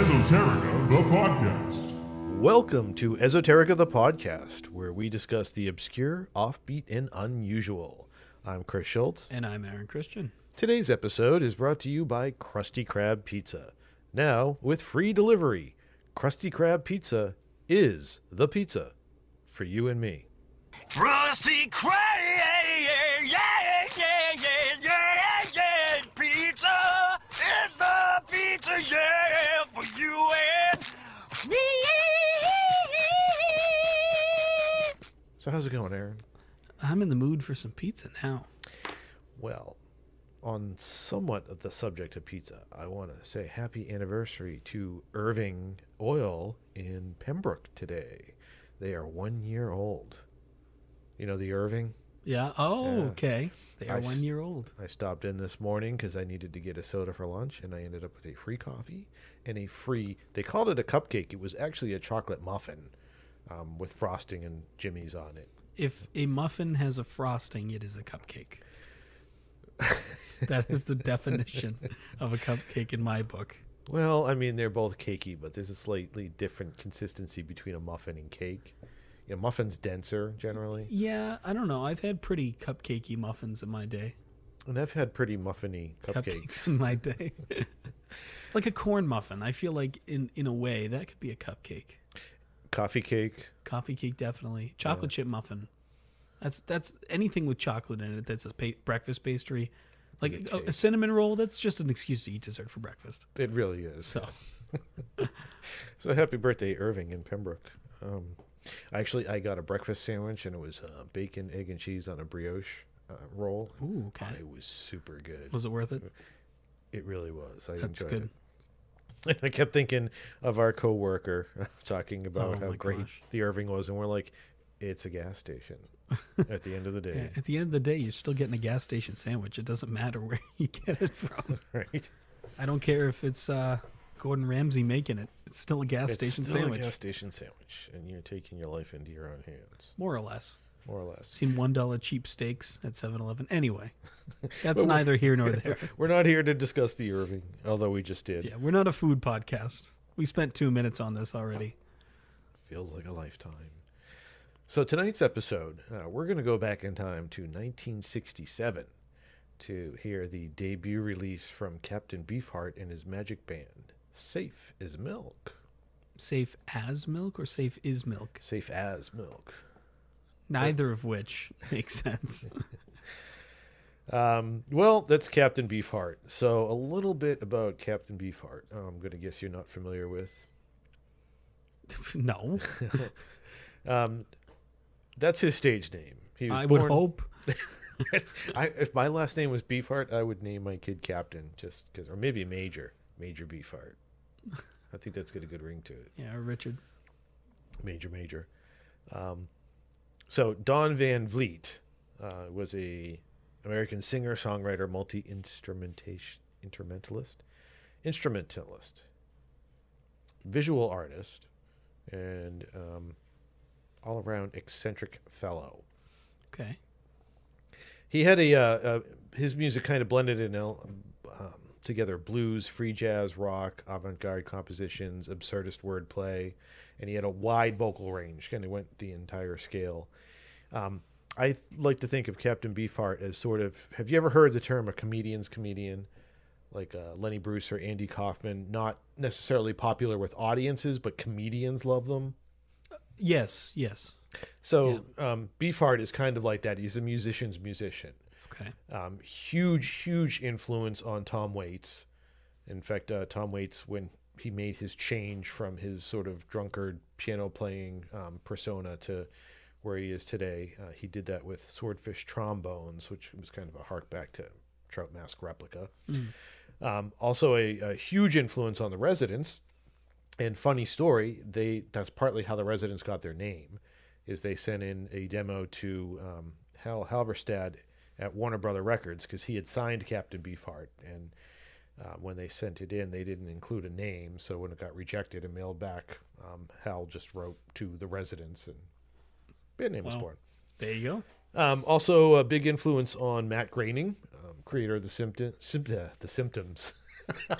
Esoterica, the podcast. Welcome to Esoterica, the podcast, where we discuss the obscure, offbeat, and unusual. I'm Chris Schultz. And I'm Aaron Christian. Today's episode is brought to you by Krusty Krab Pizza. Now, with free delivery, Krusty Krab Pizza is the pizza for you and me. Krusty Krab, pizza is the pizza, yeah, for you and me. So how's it going, Aaron? I'm in the mood for some pizza now. Well, on somewhat of the subject of pizza, I want to say happy anniversary to Irving Oil in Pembroke today. They are 1 year old. You know the Irving? Yeah. Oh, Yeah. okay. They are 1 year old. I stopped in this morning because I needed to get a soda for lunch, and I ended up with a free coffee and a free, they called it a cupcake. It was actually a chocolate muffin with frosting and jimmies on it. If a muffin has a frosting, it is a cupcake. That is the definition of a cupcake in my book. Well, I mean, they're both cakey, but there's a slightly different consistency between a muffin and cake. You know, muffin's denser, generally. Yeah, I don't know. I've had pretty cupcakey muffins in my day. And I've had pretty muffiny cupcakes. In my day. Like a corn muffin. I feel like, in a way, that could be a cupcake. Coffee cake. Coffee cake, definitely. Chocolate chip muffin. That's anything with chocolate in it that's a breakfast pastry. Like a cinnamon roll, that's just an excuse to eat dessert for breakfast. It really is. So, So happy birthday, Irving in Pembroke. I got a breakfast sandwich, and it was bacon, egg, and cheese on a brioche roll. ooh, okay. It was super good. Was it worth it? It really was. I That's enjoyed good. it. And I kept thinking of our coworker talking about Oh how my great gosh. the Irving was, and we're like, it's a gas station at the end of the day. Yeah, at the end of the day, you're still getting a gas station sandwich. It doesn't matter where you get it from. Right? I don't care if it's Gordon Ramsay making it. It's still a gas It's station still sandwich. a gas station sandwich, and you're taking your life into your own hands, More or less. more or less. Seen $1 cheap steaks at 7-Eleven. Anyway, that's neither here nor there. We're not here to discuss the Irving, although we just did. Yeah, we're not a food podcast. We spent 2 minutes on this already. Feels like a lifetime. So tonight's episode, we're going to go back in time to 1967 to hear the debut release from Captain Beefheart and his magic band, Safe as Milk. Safe as milk or safe is milk? Safe as Milk. Neither of which makes sense. Well, that's Captain Beefheart. So a little bit about Captain Beefheart. I'm going to guess you're not familiar with. No, That's his stage name. He was I born, would hope. if my last name was Beefheart, I would name my kid Captain, just because, or maybe Major Beefheart. I think that's got a good ring to it. Yeah, or Richard. Major. So Don Van Vliet was a American singer, songwriter, instrumentalist, visual artist, and all-around eccentric fellow. Okay. He had his music kind of blended in together blues, free jazz, rock, avant-garde compositions, absurdist wordplay, and he had a wide vocal range. Kind of went the entire scale. I like to think of Captain Beefheart as sort of. Have you ever heard the term a comedian's comedian? Like Lenny Bruce or Andy Kaufman, not necessarily popular with audiences, but comedians love them. Yes. So Beefheart is kind of like that. He's a musician's musician. Okay. Huge influence on Tom Waits. In fact, Tom Waits, when he made his change from his sort of drunkard piano playing persona to where he is today, he did that with Swordfish Trombones, which was kind of a hark back to Trout Mask Replica. Also a huge influence on the Residents. And funny story, that's partly how the Residents got their name, is they sent in a demo to Hal Halberstad at Warner Brother Records because he had signed Captain Beefheart, and when they sent it in, they didn't include a name, so when it got rejected and mailed back, Hal just wrote to the Residents, and band name was born. There you go. Also, a big influence on Matt Groening, creator of the Symptoms.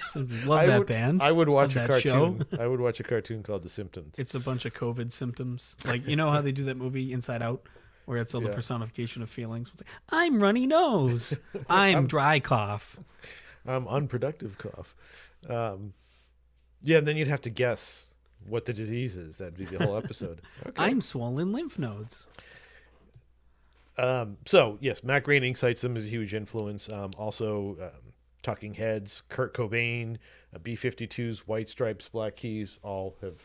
Simpsons. Love that band. I would watch Love a that show. cartoon. I would watch a cartoon called The Symptoms. It's a bunch of COVID symptoms. Like, you know how they do that movie Inside Out, where it's all the Yeah. personification of feelings. It's like, I'm runny nose. I'm dry cough. Unproductive cough. Yeah, and then you'd have to guess what the disease is. That'd be the whole episode. Okay. I'm swollen lymph nodes. So yes, Matt Groening cites them as a huge influence. Also, Talking Heads, Kurt Cobain, B-52s, White Stripes, Black Keys, all have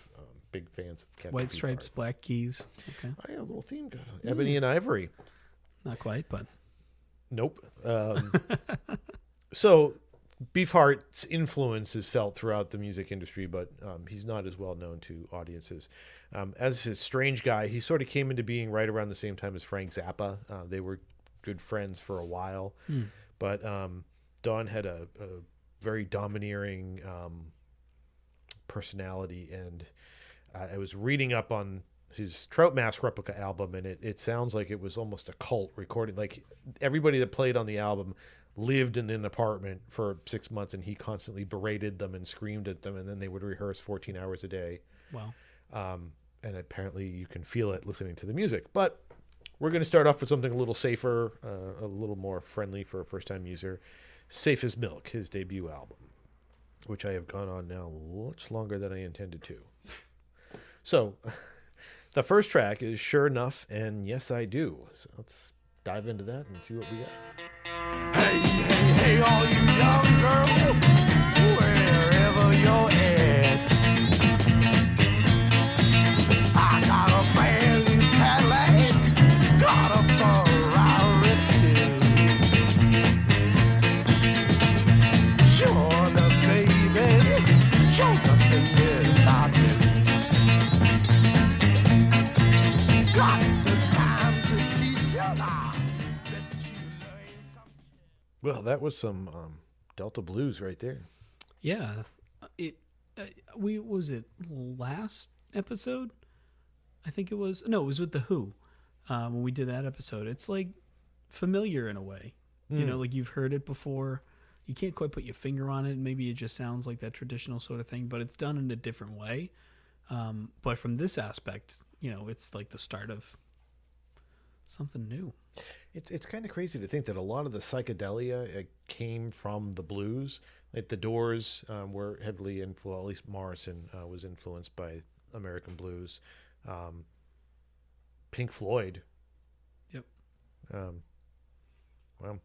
big fans of Captain White Beefheart. Stripes, Black Keys. Okay. I got a little theme going on. Ebony and Ivory. Not quite, but Nope. So Beefheart's influence is felt throughout the music industry, but he's not as well known to audiences. As a strange guy, he sort of came into being right around the same time as Frank Zappa. They were good friends for a while, but Don had a very domineering personality, and I was reading up on his Trout Mask replica album, and it sounds like it was almost a cult recording. Like everybody that played on the album lived in an apartment for 6 months, and he constantly berated them and screamed at them, and then they would rehearse 14 hours a day. wow. And apparently you can feel it listening to the music. But we're going to start off with something a little safer, a little more friendly for a first-time user. Safe as Milk, his debut album, which I have gone on now much longer than I intended to. So the first track is Sure Enough and Yes I Do. So let's dive into that and see what we got. Hey, hey, hey, all you young girls, wherever you're at. I got a brand new Cadillac, got a Ferrari too. Sure enough, baby, sure enough, and yes, I do. Got the time to teach you now. Bet you learn something. Well, that was some Delta blues right there. Yeah. What was it last episode? I think it was. No, it was with The Who when we did that episode. It's like familiar in a way. You know, like you've heard it before. You can't quite put your finger on it. Maybe it just sounds like that traditional sort of thing, but it's done in a different way. But from this aspect, you know, it's like the start of something new. It's kind of crazy to think that a lot of the psychedelia came from the blues. Like the Doors were heavily influenced, at least Morrison was influenced by American blues. Pink Floyd. Yep. Well,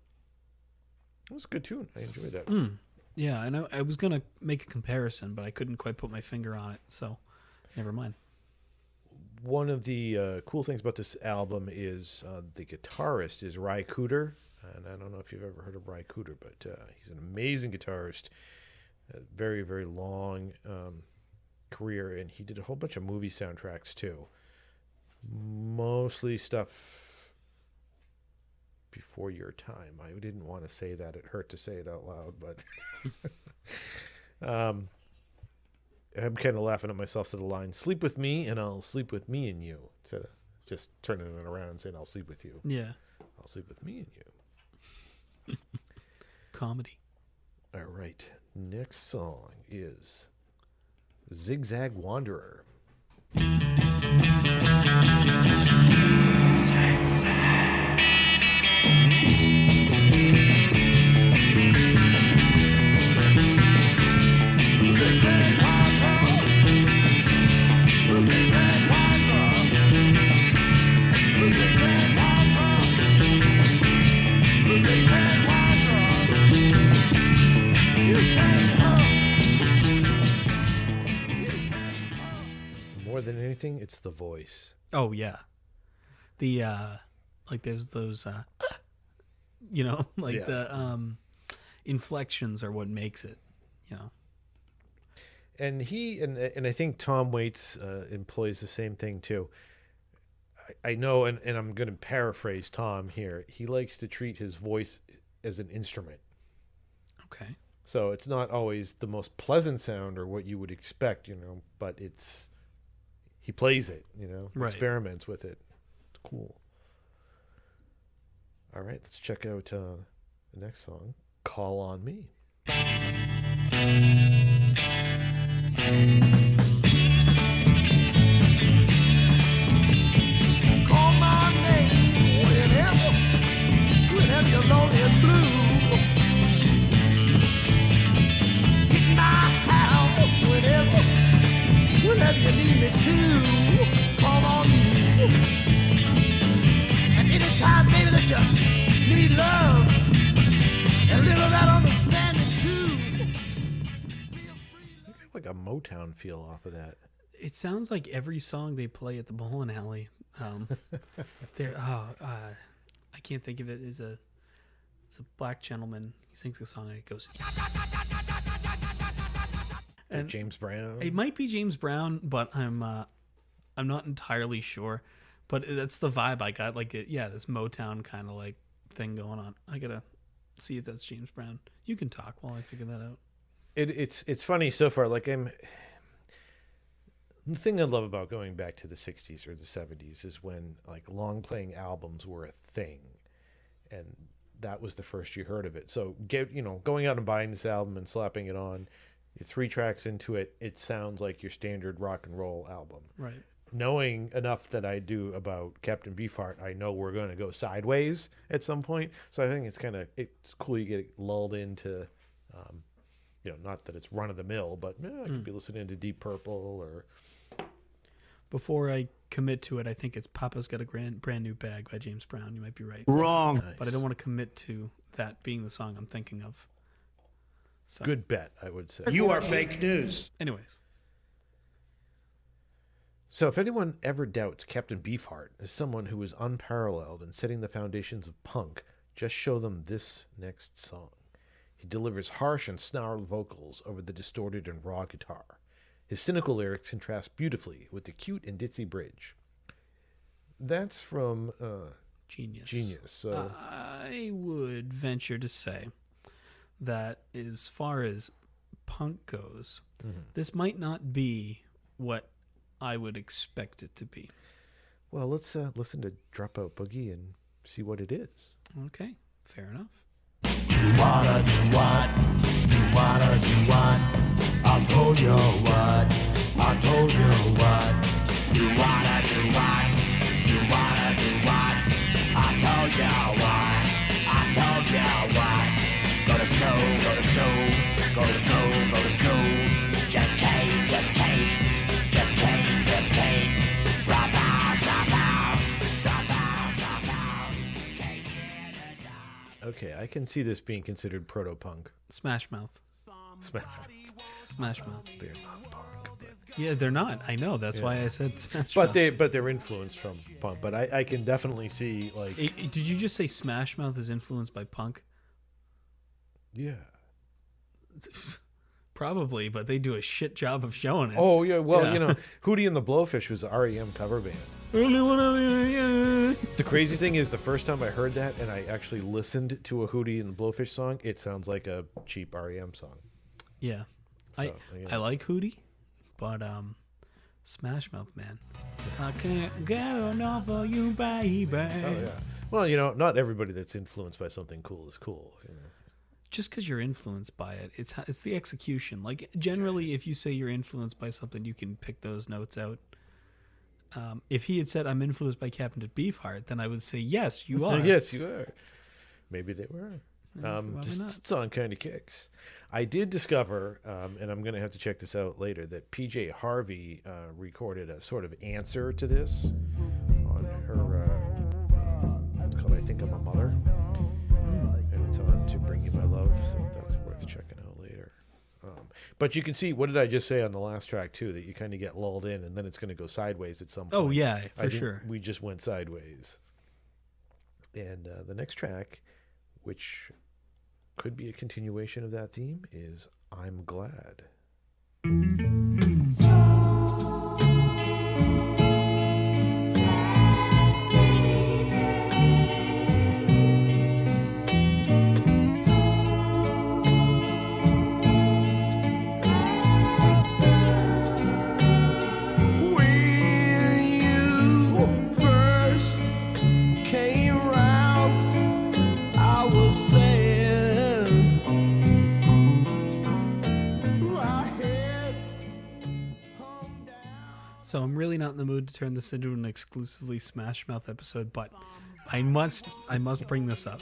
it was a good tune. I enjoyed that. Yeah, and I was going to make a comparison, but I couldn't quite put my finger on it, so never mind. One of the cool things about this album is the guitarist is Ry Cooder. And I don't know if you've ever heard of Ry Cooder, but he's an amazing guitarist. A very, very long career, and he did a whole bunch of movie soundtracks too. Mostly stuff before your time. I didn't want to say that. It hurt to say it out loud, but I'm kind of laughing at myself to the line, sleep with me and I'll sleep with me and you. Instead of just turning it around and saying, I'll sleep with you. Yeah. I'll sleep with me and you. Comedy. All right. Next song is Zigzag Wanderer. More than anything, it's the voice. Oh yeah. The like there's those you know, like Yeah. the inflections are what makes it, you know. And he and I think Tom Waits employs the same thing too. I know, and I'm going to paraphrase Tom here. He likes to treat his voice as an instrument. Okay. So it's not always the most pleasant sound or what you would expect, you know, but he plays it, you know, Right. experiments with it. It's cool. All right, let's check out the next song, Call on Me. Call my name whenever you're lonely and blue. Hit my house whenever you need me to. Call on you. And anytime, baby, that you need love and a little of that understanding too. Feel free. Like a Motown feel off of that. It sounds like every song they play at the bowling alley. I can't think of it. It's a black gentleman. He sings a song and it goes. And James Brown. it might be James Brown, but I'm not entirely sure. But that's the vibe I got. Like, this Motown kind of like thing going on. I gotta see if that's James Brown. You can talk while I figure that out. It's funny so far. Like the thing I love about going back to the 60s or the 70s is when like long playing albums were a thing, and that was the first you heard of it. So going out and buying this album and slapping it on, you're 3 tracks into it, it sounds like your standard rock and roll album. Right. Knowing enough that I do about Captain Beefheart, I know we're going to go sideways at some point. So I think it's cool you get lulled into, not that it's run of the mill, but I could be listening to Deep Purple or. Before I commit to it, I think it's Papa's Got a Brand New Bag by James Brown. You might be right. Wrong. Nice. But I don't want to commit to that being the song I'm thinking of. So, Good bet, I would say. You are fake news. anyways. So if anyone ever doubts Captain Beefheart as someone who is unparalleled in setting the foundations of punk, just show them this next song. He delivers harsh and snarled vocals over the distorted and raw guitar. His cynical lyrics contrast beautifully with the cute and ditzy bridge. That's from Genius. So I would venture to say that as far as punk goes, this might not be what I would expect it to be. well, let's listen to Dropout Boogie and see what it is. Okay, fair enough. You wanna do what? You wanna do what? I told you what? I told you what? You wanna do what? You wanna do what? I told you what? I told you what? Go to school, go to school, go to school, go to school. Just came, just came, just came, just came. Drop out, drop out, drop out, drop out. Came here to die. Okay, I can see this being considered proto-punk. Smash Mouth. Smash. Mouth. They're not punk, but, Yeah, they're not. I know. That's why I said Smash but Mouth. they're influenced from punk. But I can definitely see like Did you just say Smash Mouth is influenced by punk? yeah. Probably, but they do a shit job of showing it. Oh yeah, well Yeah. Hootie and the Blowfish was an REM cover band. The crazy thing is, the first time I heard that and I actually listened to a Hootie and the Blowfish song, it sounds like a cheap REM song. Yeah. So, I like Hootie, but Smash Mouth, man. I can't get enough of you, baby. Oh yeah. Well, not everybody that's influenced by something cool is cool. Just because you're influenced by it, it's the execution. Like, generally, if you say you're influenced by something, you can pick those notes out. If he had said, I'm influenced by Captain Beefheart, then I would say, yes, you are. Yes, you are. Maybe they were. Probably not. This song kind of kicks. I did discover, and I'm going to have to check this out later, that PJ Harvey recorded a sort of answer to this on her, it's called I Think I'm a Mother. And it's on To Bring You My Love, so that's worth checking out later. But you can see, what did I just say on the last track, too, that you kind of get lulled in, and then it's going to go sideways at some point. Oh, yeah, I for think sure. We just went sideways. And the next track, which could be a continuation of that theme, is I'm Glad. When you first came round, I was saying So I'm really not in the mood to turn this into an exclusively Smash Mouth episode, but I must bring this up.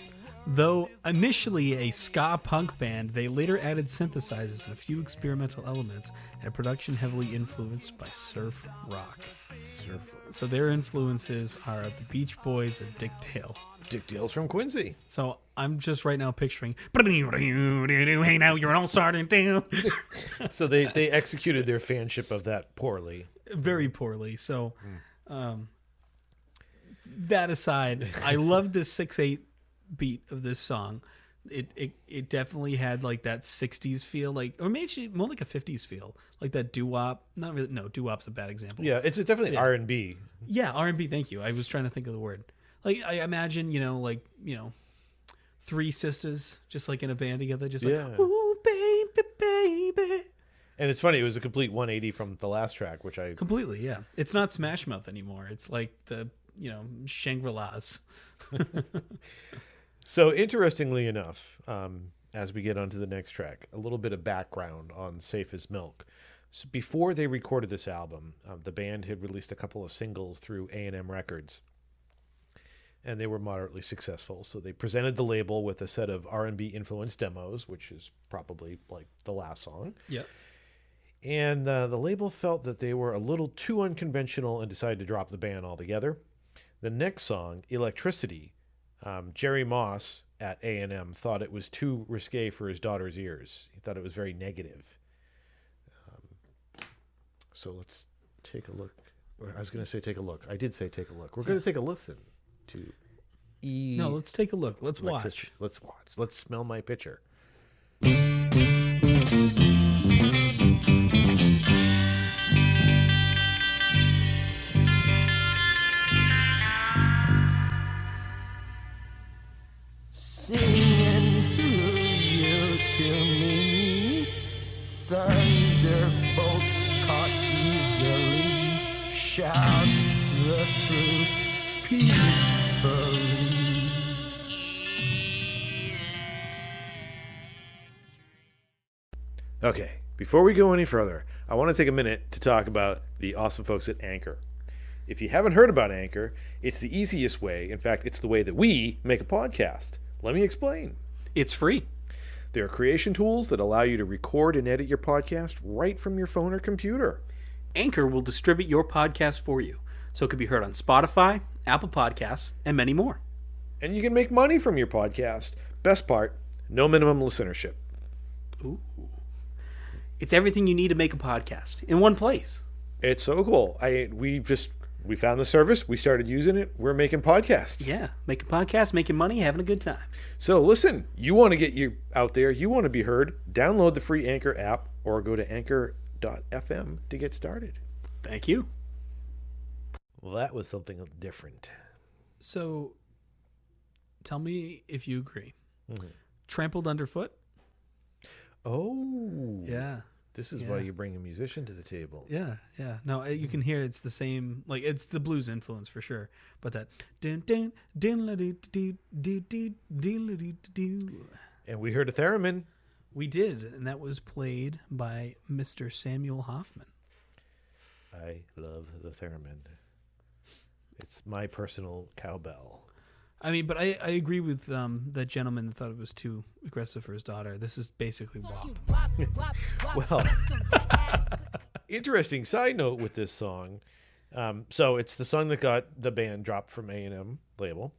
Though initially a ska punk band, they later added synthesizers and a few experimental elements, and a production heavily influenced by surf rock. So their influences are the Beach Boys and Dick Dale. Dick Dale's from Quincy. So I'm just right now picturing, hey now you're all starting to. So they executed their fanship of that poorly. Very poorly. So that aside, I love this 6/8 beat of this song. It definitely had like that 60s feel, like, or maybe actually more like a 50s feel, like that doo-wop. Not really, no, doo-wop's a bad example. Yeah, it's definitely R&B. Yeah, R&B, thank you. I was trying to think of the word. Like, I imagine, three sisters just like in a band together, just like, ooh, baby, baby. And it's funny, it was a complete 180 from the last track, which I... Completely, yeah. It's not Smash Mouth anymore. It's like the, Shangri-La's. So interestingly enough, as we get onto the next track, a little bit of background on Safe as Milk. So before they recorded this album, the band had released a couple of singles through A&M Records, and they were moderately successful. So they presented the label with a set of R&B influenced demos, which is probably like the last song. Yep. And the label felt that they were a little too unconventional and decided to drop the band altogether. The next song, Electricity, Jerry Moss at A&M thought it was too risque for his daughter's ears. He thought it was very negative. So let's take a look. I was going to say take a look. I did say take a look. We're going to take a listen to No, let's take a look. Let's watch. Let's watch. Let's smell my picture. Singing you to me, thunderbolts caught easily, shouts the truth peacefully. Okay, before we go any further, I want to take a minute to talk about the awesome folks at Anchor. If you haven't heard about Anchor, it's the easiest way. In fact, it's the way that we make a podcast. Let me explain. It's free. There are creation tools that allow you to record and edit your podcast right from your phone or computer. Anchor will distribute your podcast for you, so it can be heard on Spotify, Apple Podcasts, and many more. And you can make money from your podcast. Best part, no minimum listenership. Ooh. It's everything you need to make a podcast in one place. It's so cool. We found the service. We started using it. We're making podcasts. Yeah, making podcasts, making money, having a good time. So listen, you want to get you out there. You want to be heard. Download the free Anchor app or go to anchor.fm to get started. Thank you. Well, that was something different. So, tell me if you agree. Mm-hmm. Trampled underfoot? Oh. Yeah. This is why you bring a musician to the table. Yeah, yeah. No, you can hear it's the same, like it's the blues influence for sure. But that din din din la dee dee dee dee dee la dee dee. And we heard a theremin. We did, and that was played by Mr. Samuel Hoffman. I love the theremin. It's my personal cowbell. I mean, but I agree with that gentleman that thought it was too aggressive for his daughter. This is basically WAP. Well, interesting side note with this song. So it's the song that got the band dropped from A&M label.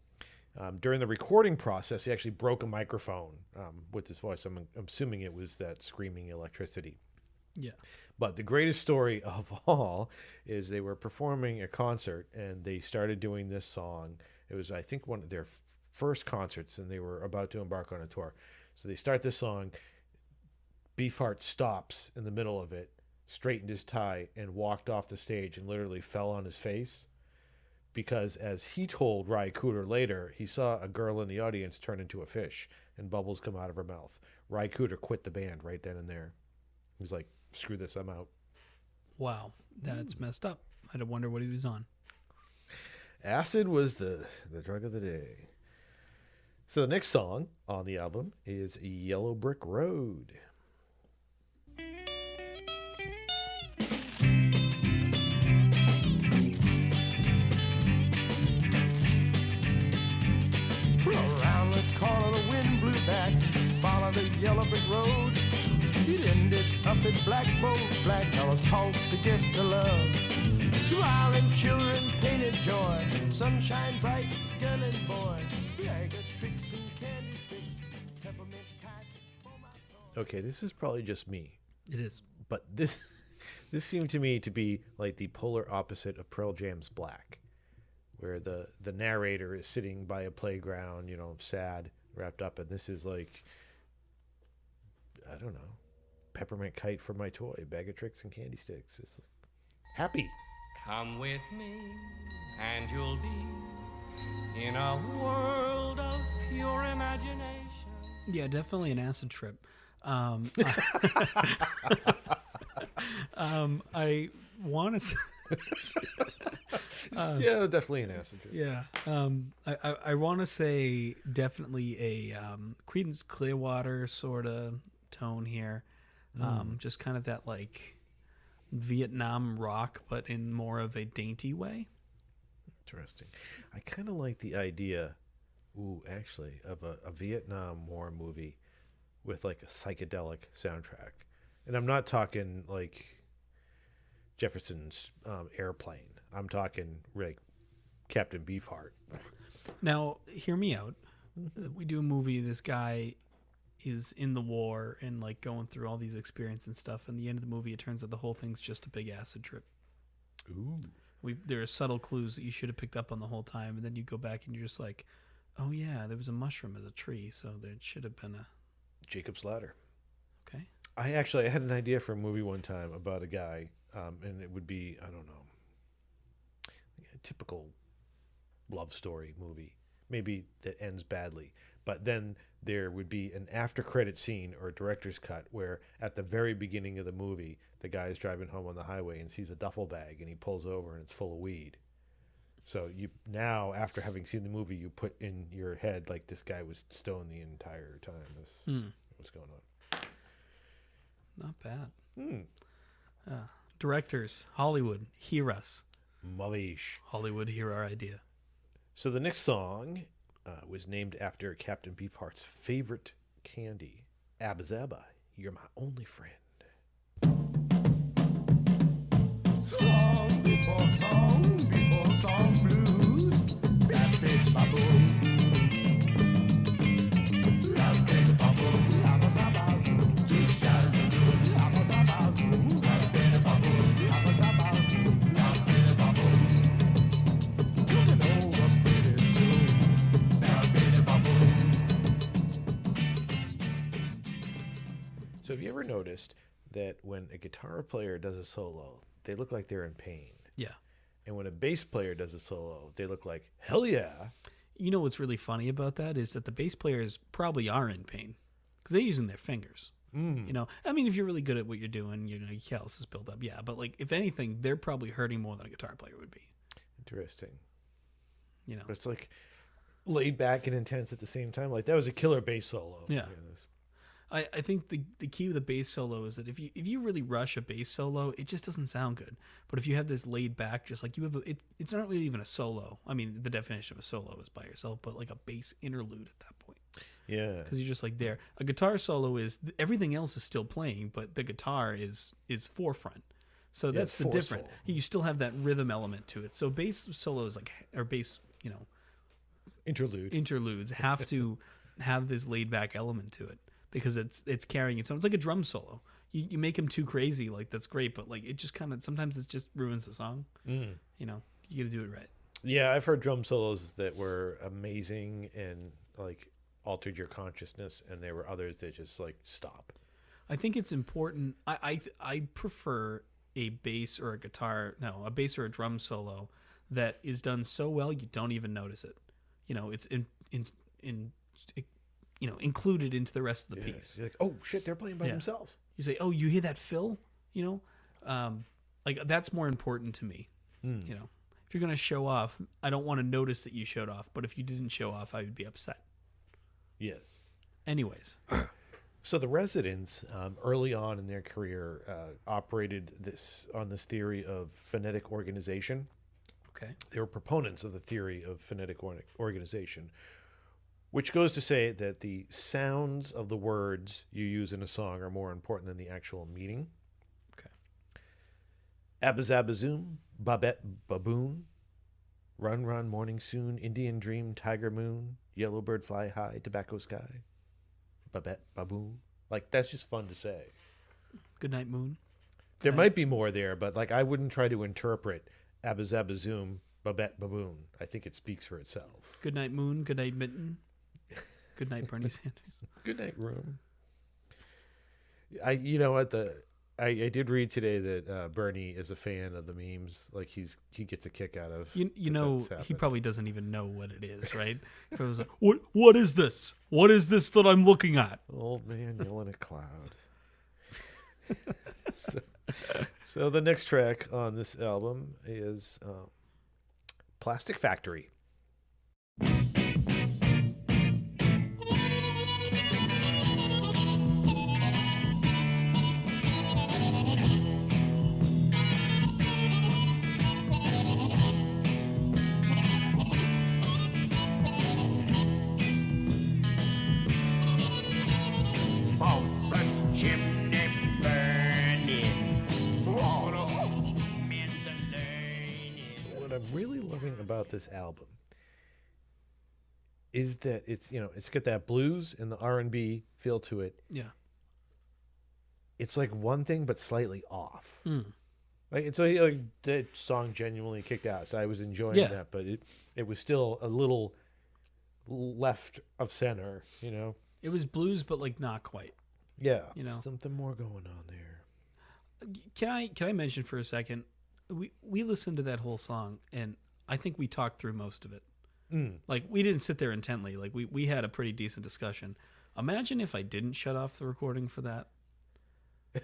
During the recording process, he actually broke a microphone with his voice. I'm assuming it was that screaming electricity. Yeah. But the greatest story of all is they were performing a concert and they started doing this song. It was, I think, one of their first concerts, and they were about to embark on a tour. So they start this song. Beefheart stops in the middle of it, straightened his tie, and walked off the stage and literally fell on his face. Because as he told Ry Cooder later, he saw a girl in the audience turn into a fish and bubbles come out of her mouth. Ry Cooder quit the band right then and there. He was like, screw this, I'm out. Wow, that's messed up. I'd wonder what he was on. Acid was the drug of the day. So the next song on the album is Yellow Brick Road. yellow brick road. He'd ended up in Black Boat, black fellas taught the gift of love. Smiling children painted joy, sunshine bright, girl and boy. Bag of tricks and candy sticks, peppermint kite for my toy. Okay, this is probably just me, It is. but this seemed to me to be like the polar opposite of Pearl Jam's Black, where the narrator is sitting by a playground, you know, sad, wrapped up, and this is like, I don't know, peppermint kite for my toy, bag of tricks and candy sticks. It's happy. Come with me, and you'll be in a world of pure imagination. Yeah, definitely an acid trip. I want to. Yeah, definitely an acid trip. Yeah. I want to say definitely a Creedence Clearwater sort of tone here. Just kind of that like Vietnam rock, but in more of a dainty way. Interesting. I kind of like the idea, actually, of a Vietnam War movie with like a psychedelic soundtrack. And I'm not talking like Jefferson's Airplane. I'm talking like Captain Beefheart. Now, hear me out. We do a movie. This guy is in the war and like going through all these experiences and stuff. And the end of the movie, it turns out the whole thing's just a big acid trip. Ooh. There are subtle clues that you should have picked up on the whole time, and then you go back and you're just like, oh yeah, there was a mushroom as a tree, so there should have been a Jacob's Ladder. okay. I had an idea for a movie one time about a guy, and it would be, I don't know, a typical love story movie, maybe that ends badly, but then there would be an after credit scene or a director's cut where at the very beginning of the movie, the guy is driving home on the highway and sees a duffel bag and he pulls over and it's full of weed. So you now, after having seen the movie, you put in your head like this guy was stoned the entire time. What's going on? Not bad. Directors, Hollywood, hear us. Malish. Hollywood, hear our idea. So the next song was named after Captain Beefheart's favorite candy, Abba Zaba, You're My Only Friend. Song before song blues. That big bubble. That big bubble. Abba-zabazoo. Just-shazoo. Abba-zabazoo. That big bubble. Abba-zabazoo. That big bubble. Coming over pretty soon. That big bubble. So have you ever noticed that when a guitar player does a solo, they look like they're in pain? Yeah. And when a bass player does a solo, they look like, hell yeah. You know what's really funny about that is that the bass players probably are in pain because they're using their fingers. You know, I mean, if you're really good at what you're doing, you know, your callus is built up. Yeah, but like, if anything, they're probably hurting more than a guitar player would be. Interesting. You know, But it's like laid back and intense at the same time. Like that was a killer bass solo. Yeah. I think the key with the bass solo is that if you really rush a bass solo, it just doesn't sound good. But if you have this laid back, just like you have, it's not really even a solo. I mean, the definition of a solo is by yourself, but like a bass interlude at that point. Yeah. Because you're just like there. A guitar solo is everything else is still playing, but the guitar is forefront. So that's it's the forceful. difference. You still have that rhythm element to it. So bass solos or bass, you know, interludes have to have this laid back element to it. Because it's carrying its own. It's like a drum solo. You make them too crazy, like that's great, but like it just kind of sometimes it just ruins the song. You know, you got to do it right. Yeah, I've heard drum solos that were amazing and like altered your consciousness, and there were others that just like stop. I think it's important. I prefer a bass or a bass or a drum solo that is done so well you don't even notice it. You know, it's included into the rest of the piece. You're like, oh shit, they're playing by themselves. You say, oh, you hear that fill? You know, like that's more important to me. You know, if you're going to show off, I don't want to notice that you showed off, but if you didn't show off, I would be upset. Yes. Anyways. So the Residents, early on in their career, operated on this theory of phonetic organization. Okay. They were proponents of the theory of phonetic organization, Which goes to say that the sounds of the words you use in a song are more important than the actual meaning. Okay. Abazabazoom, Babette Baboon, Run Run Morning Soon, Indian Dream, Tiger Moon, Yellow Bird Fly High, Tobacco Sky, Babette Baboon. Like, that's just fun to say. Good night, moon. There might be more there, but like I wouldn't try to interpret Abazabazoom, Babette Baboon. I think it speaks for itself. Good night, moon. Good night, mitten. Good night, Bernie Sanders. Good night, room. You know what, I did read today that Bernie is a fan of the memes. Like he gets a kick out of. You know, he probably doesn't even know what it is, right? He probably was like, what is this? What is this that I'm looking at? Old man yelling at cloud. So the next track on this album is Plastic Factory. Really loving about this album is that it's got that blues and the R&B feel to it. Yeah. It's like one thing but slightly off. Like it's like that song genuinely kicked ass. So I was enjoying that, but it was still a little left of center, It was blues, but like not quite. Yeah. Something more going on there. Can I mention for a second? We listened to that whole song, and I think we talked through most of it. Like, we didn't sit there intently. Like, we had a pretty decent discussion. Imagine if I didn't shut off the recording for that.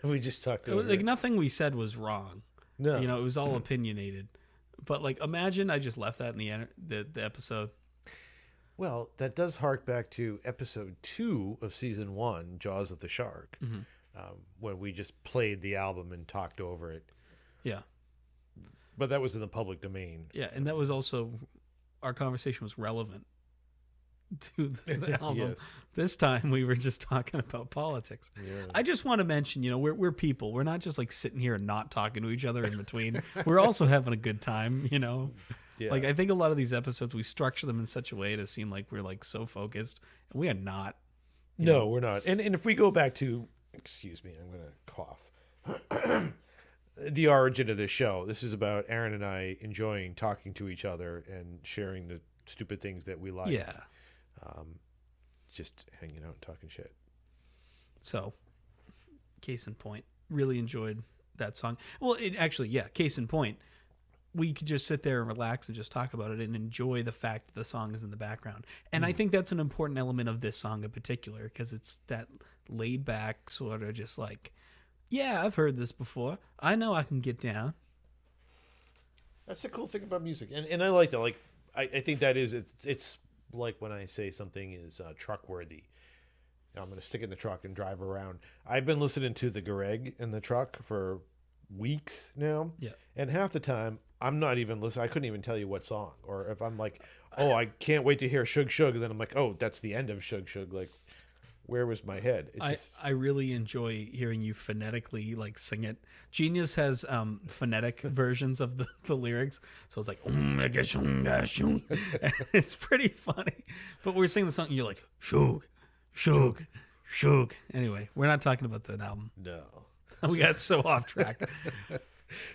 We just talked over like, nothing we said was wrong. No. It was all opinionated. But, like, imagine I just left that in the episode. Well, that does hark back to episode 2 of season 1, Jaws of the Shark, when we just played the album and talked over it. Yeah. But that was in the public domain. Yeah, and that was also, our conversation was relevant to the album. Yes. This time we were just talking about politics. Yeah. I just want to mention, we're people. We're not just like sitting here and not talking to each other in between. We're also having a good time, Yeah. Like, I think a lot of these episodes, we structure them in such a way to seem like we're like so focused, and we are not. No, we're not. And if we go back to, excuse me, I'm going to cough. The origin of this show. This is about Aaron and I enjoying talking to each other and sharing the stupid things that we like. Yeah. Just hanging out and talking shit. So, case in point, really enjoyed that song. Well, case in point, we could just sit there and relax and just talk about it and enjoy the fact that the song is in the background. And I think that's an important element of this song in particular, because it's that laid back sort of just like, yeah, I've heard this before. I know I can get down. That's the cool thing about music. And I like that. Like, I think that is, it's like when I say something is truck worthy. I'm going to stick it in the truck and drive around. I've been listening to the Gareg in the truck for weeks now. Yeah. And half the time, I'm not even listening. I couldn't even tell you what song. Or if I'm like, oh, I can't wait to hear Shug Shug. And then I'm like, oh, that's the end of Shug Shug. Like, where was my head? I really enjoy hearing you phonetically like sing it. Genius has phonetic versions of the lyrics, so it's like it's pretty funny. But we're singing the song and you're like shug, shug, shug. Anyway, we're not talking about that album. No. We got so off track.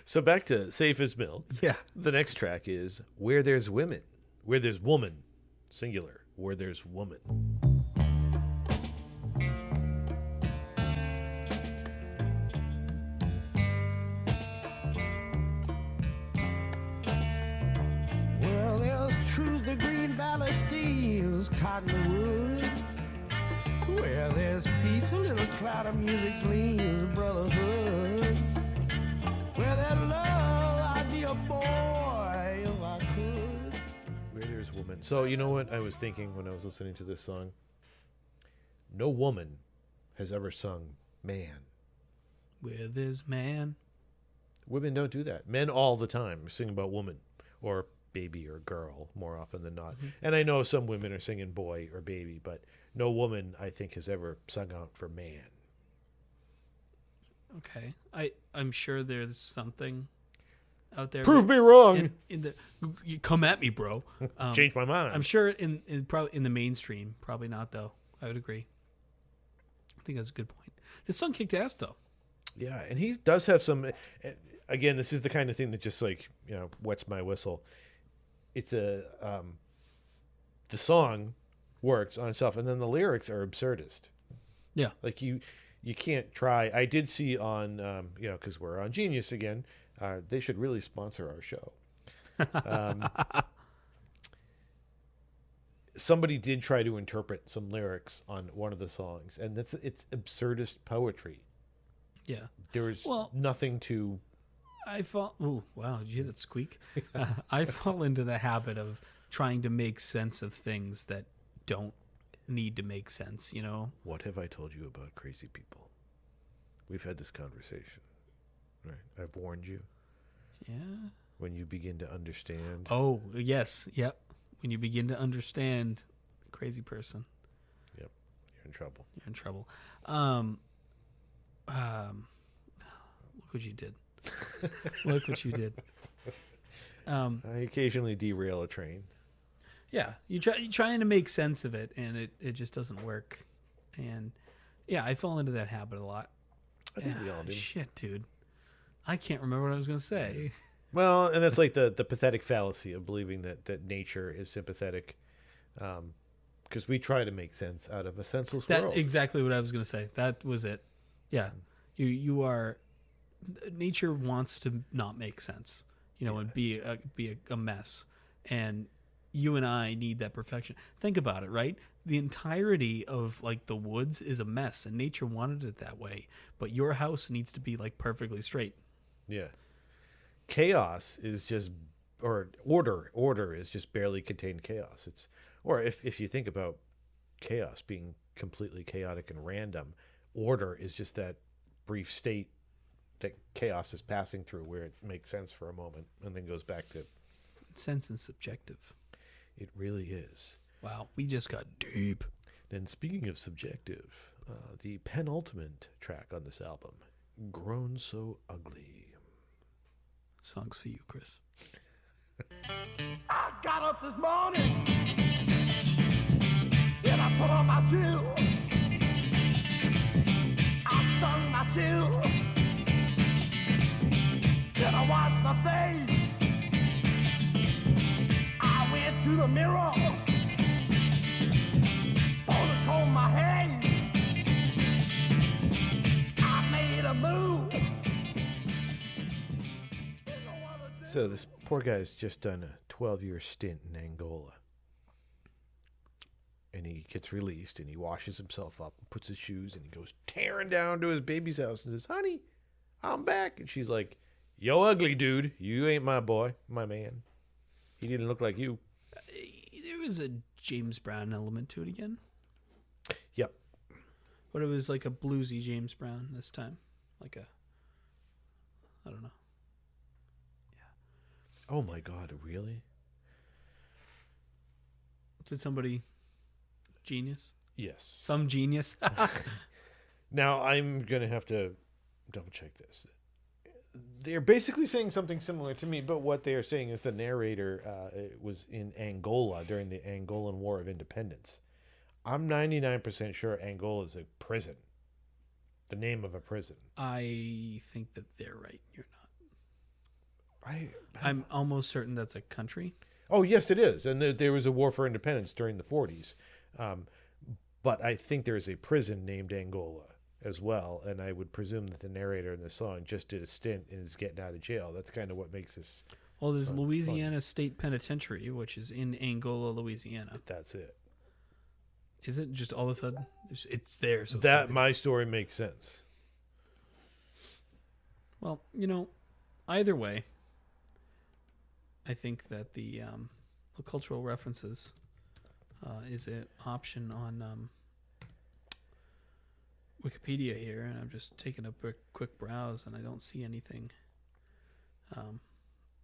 So back to Safe as Milk. Yeah. The next track is Where There's Women. Where There's Woman. Singular. Where There's Woman. Well, there's truth, the green valley steals cottonwood. Where there's peace, a little cloud of music gleams, brotherhood. Where there's love, I'd be a boy if I could. Where There's Woman. So you know what I was thinking when I was listening to this song? No woman has ever sung man. Where there's man. Women don't do that. Men all the time sing about woman or baby or girl more often than not. And I know some women are singing boy or baby, but no woman, I think, has ever sung out for man. Okay. I'm sure there's something out there. Prove me wrong. In the, you come at me, bro. Change my mind. I'm sure in probably in the mainstream, probably not though. I would agree. I think that's a good point. This song kicked ass though. Yeah, and he does have some. Again, this is the kind of thing that just wets my whistle. It's the song works on itself, and then the lyrics are absurdist. Yeah. Like you can't try. I did see on because we're on Genius again. They should really sponsor our show. Somebody did try to interpret some lyrics on one of the songs, and it's absurdist poetry. Yeah. There's nothing to. I fall. Oh wow! Did you hear that squeak? I fall into the habit of trying to make sense of things that don't need to make sense. You know. What have I told you about crazy people? We've had this conversation, right? I've warned you. Yeah. When you begin to understand. Oh yes, yep. When you begin to understand, crazy person. Yep, you're in trouble. You're in trouble. Look what you did. Look what you did. I occasionally derail a train. Yeah, you're trying to make sense of it, and it just doesn't work. And yeah, I fall into that habit a lot. I think we all do. Shit, dude. I can't remember what I was going to say. Well, and that's like the pathetic fallacy of believing that nature is sympathetic, because we try to make sense out of a senseless world. That's exactly what I was going to say. That was it. Yeah, you are. Nature wants to not make sense, and be a mess, and you and I need that perfection. Think about it, right? The entirety of like the woods is a mess, and nature wanted it that way. But your house needs to be like perfectly straight. Yeah. Chaos is just, or order is just barely contained chaos. Or if you think about chaos being completely chaotic and random, order is just that brief state that chaos is passing through where it makes sense for a moment and then goes back to. Sense is subjective. It really is. Wow, we just got deep. And speaking of subjective, the penultimate track on this album, Grown So Ugly. Songs for you, Chris. I got up this morning and I put on my shoes. I stung my shoes. Then I washed my face. I went to the mirror. Thought to comb my hair. I made a move. So this poor guy's just done a 12-year stint in Angola. And he gets released and he washes himself up and puts his shoes and he goes tearing down to his baby's house and says, "Honey, I'm back." And she's like, "Yo, ugly dude, you ain't my boy, my man. He didn't look like you." There was a James Brown element to it again. Yep. But it was like a bluesy James Brown this time. Like a, I don't know. Oh my God, really? Did somebody genius? Yes. Some genius? Now, I'm going to have to double check this. They're basically saying something similar to me, but what they are saying is the narrator was in Angola during the Angolan War of Independence. I'm 99% sure Angola is a prison. The name of a prison. I think that they're right. You're not. I'm almost certain that's a country. Oh, yes, it is. And there was a war for independence during the 40s. But I think there is a prison named Angola as well. And I would presume that the narrator in the song just did a stint and is getting out of jail. That's kind of what makes this. Well, there's Louisiana State Penitentiary, which is in Angola, Louisiana. That's it. Is it just all of a sudden? It's there. So that my story makes sense. Well, either way, I think that the cultural references is an option on Wikipedia here, and I'm just taking a quick browse, and I don't see anything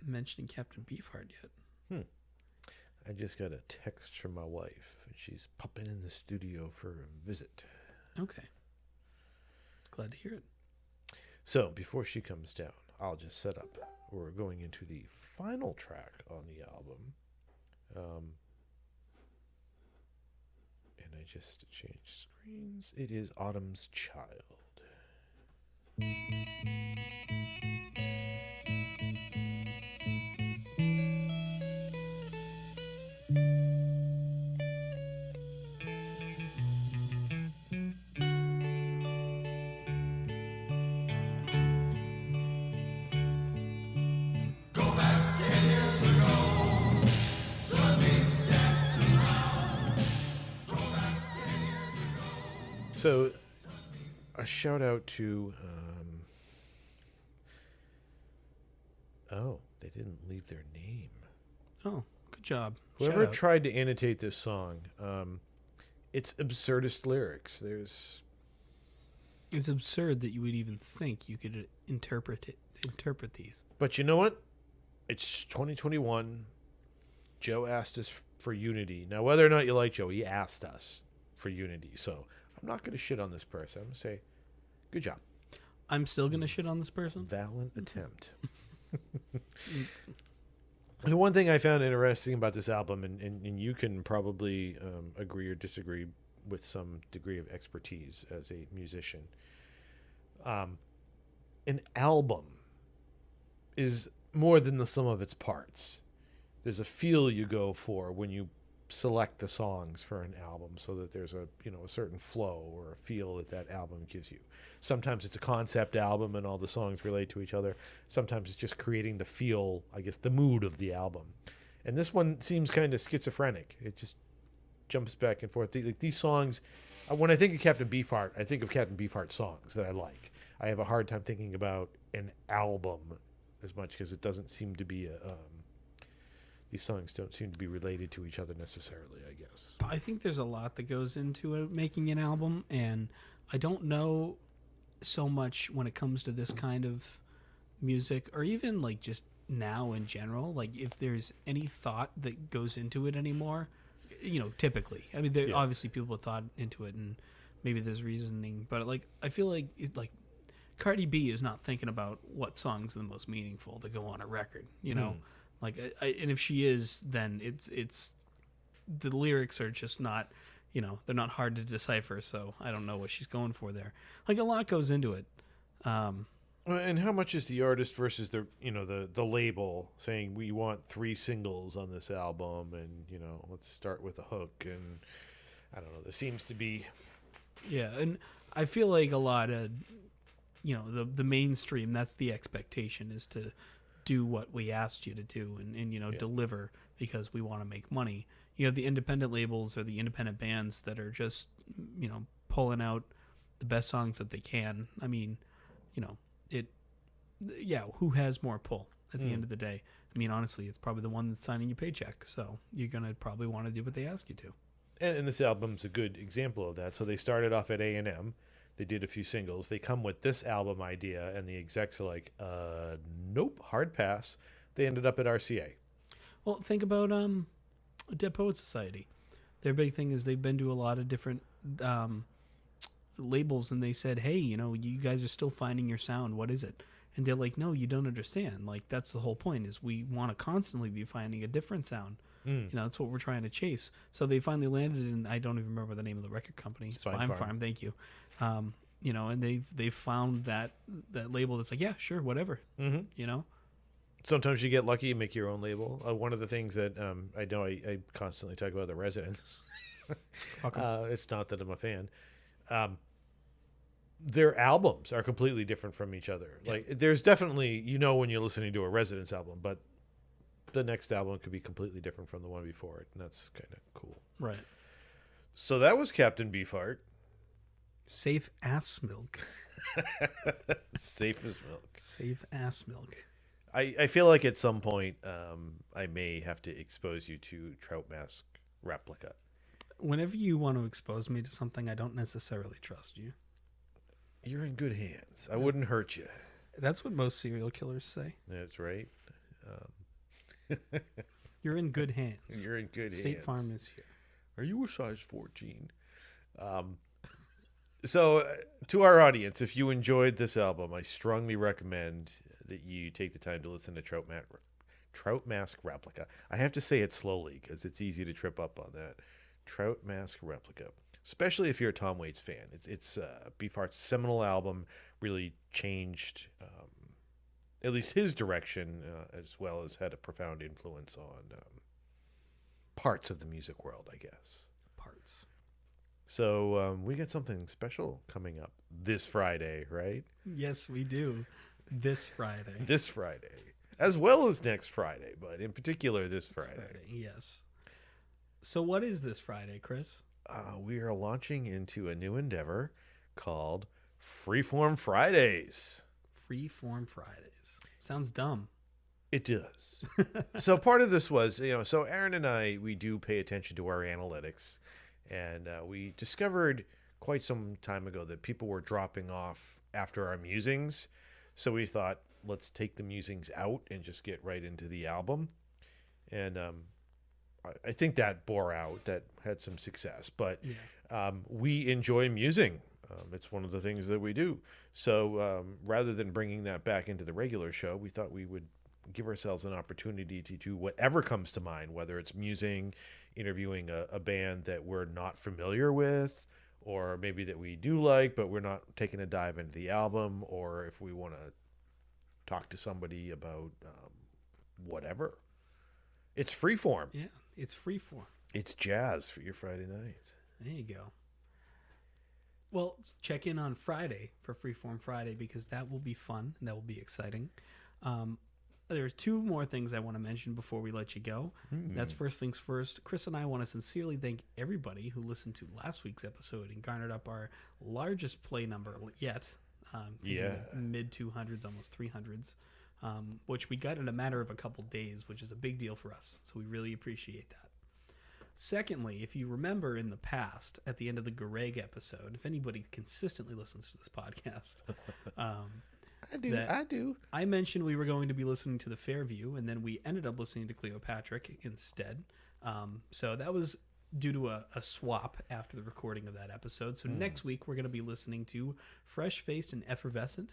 mentioning Captain Beefheart yet. I just got a text from my wife. She's popping in the studio for a visit. Okay. Glad to hear it. So before she comes down, I'll just set up. We're going into the final track on the album. And I just changed screens. It is Autumn's Child. So, a shout out to, they didn't leave their name. Oh, good job. Whoever Shout out. tried to annotate this song, it's absurdist lyrics. It's absurd that you would even think you could interpret these. But you know what? It's 2021. Joe asked us for unity. Now, whether or not you like Joe, he asked us for unity. So I'm not going to shit on this person. I'm going to say, good job. I'm still going to shit on this person? Valiant attempt. The one thing I found interesting about this album, and you can probably agree or disagree with some degree of expertise as a musician, an album is more than the sum of its parts. There's a feel you go for when you select the songs for an album, so that there's a certain flow or a feel that album gives you. Sometimes it's a concept album and all the songs relate to each other. Sometimes it's just creating the feel, I guess, the mood of the album. And this one seems kind of schizophrenic. It just jumps back and forth. These songs, when I think of Captain Beefheart, I think of Captain Beefheart songs that I like. I have a hard time thinking about an album as much because it doesn't seem to be these songs don't seem to be related to each other necessarily, I guess. I think there's a lot that goes into making an album, and I don't know so much when it comes to this kind of music, or even like just now in general, like if there's any thought that goes into it anymore, typically. I mean, obviously people put thought into it, and maybe there's reasoning, but like I feel like Cardi B is not thinking about what songs are the most meaningful to go on a record, Like, and if she is, then it's the lyrics are just not, they're not hard to decipher. So I don't know what she's going for there. Like, a lot goes into it. And how much is the artist versus the label saying we want 3 singles on this album, and let's start with a hook, and I don't know. There seems to be, yeah, and I feel like a lot of, the mainstream. That's the expectation, is to do what we asked you to do, and deliver because we want to make money. You have the independent labels or the independent bands that are just pulling out the best songs that they can. I mean, who has more pull at the end of the day? I mean, honestly, it's probably the one that's signing your paycheck, so you're gonna probably want to do what they ask you to. and this album's a good example of that. So they started off at A&M. They did a few singles. They come with this album idea, and the execs are like, nope, hard pass. They ended up at RCA. Well, think about Dead Poets Society. Their big thing is they've been to a lot of different labels, and they said, hey, you guys are still finding your sound. What is it? And they're like, no, you don't understand. Like, that's the whole point, is we want to constantly be finding a different sound. That's what we're trying to chase. So they finally landed in, I don't even remember the name of the record company. Spine Farm. Thank you. And they've found that label that's like, yeah, sure, whatever. Sometimes you get lucky, you make your own label. One of the things that I know I constantly talk about, the Residents. It's not that I'm a fan. Their albums are completely different from each other. Yeah. Like, there's definitely, when you're listening to a Residents album, but the next album could be completely different from the one before it, and that's kind of cool. Right. So that was Captain Beefheart. Safe ass milk. Safe as milk. Safe ass milk. I feel like at some point I may have to expose you to Trout Mask Replica. Whenever you want to expose me to something, I don't necessarily trust you. You're in good hands. I wouldn't hurt you. That's what most serial killers say. That's right. You're in good hands. You're in good hands. State Farm is here. Are you a size 14? So, to our audience, if you enjoyed this album, I strongly recommend that you take the time to listen to Trout Mask Replica. I have to say it slowly because it's easy to trip up on that. Trout Mask Replica. Especially if you're a Tom Waits fan. It's Beefheart's seminal album, really changed at least his direction, as well as had a profound influence on parts of the music world, I guess. Parts. So we got something special coming up this Friday, right? Yes, we do. This Friday. This Friday. As well as next Friday, but in particular this Friday. Yes. So what is this Friday, Chris? We are launching into a new endeavor called Freeform Fridays. Freeform Fridays. Sounds dumb. It does. So part of this was, so Aaron and I, we do pay attention to our analytics. And we discovered quite some time ago that people were dropping off after our musings. So we thought, let's take the musings out and just get right into the album. And I think that bore out, that had some success. But we enjoy musing. It's one of the things that we do. So rather than bringing that back into the regular show, we thought we would give ourselves an opportunity to do whatever comes to mind, whether it's musing, interviewing a band that we're not familiar with, or maybe that we do like, but we're not taking a dive into the album, or if we want to talk to somebody about whatever. It's freeform. Yeah, it's freeform. It's jazz for your Friday nights. There you go. Well, check in on Friday for Freeform Friday because that will be fun and that will be exciting. There's two more things I want to mention before we let you go. That's first things first. Chris and I want to sincerely thank everybody who listened to last week's episode and garnered up our largest play number yet. Mid 200s, almost 300s, which we got in a matter of a couple days, which is a big deal for us. So we really appreciate that. Secondly, if you remember in the past, at the end of the Gareg episode, if anybody consistently listens to this podcast, I do. I mentioned we were going to be listening to the Fairview, and then we ended up listening to Cleopatra instead. So that was due to a swap after the recording of that episode. So next week, we're going to be listening to Fresh Faced and Effervescent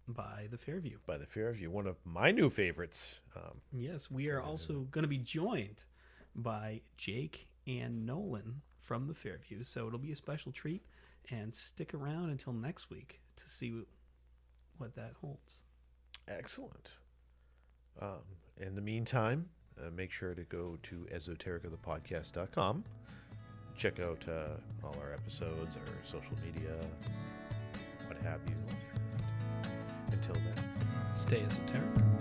by the Fairview. By the Fairview, one of my new favorites. Yes, we are also going to be joined by Jake and Nolan from the Fairview. So it'll be a special treat, and stick around until next week to see what that holds. Excellent. In the meantime, make sure to go to esotericathepodcast.com. Check out all our episodes, our social media, what have you. Until then, stay esoteric.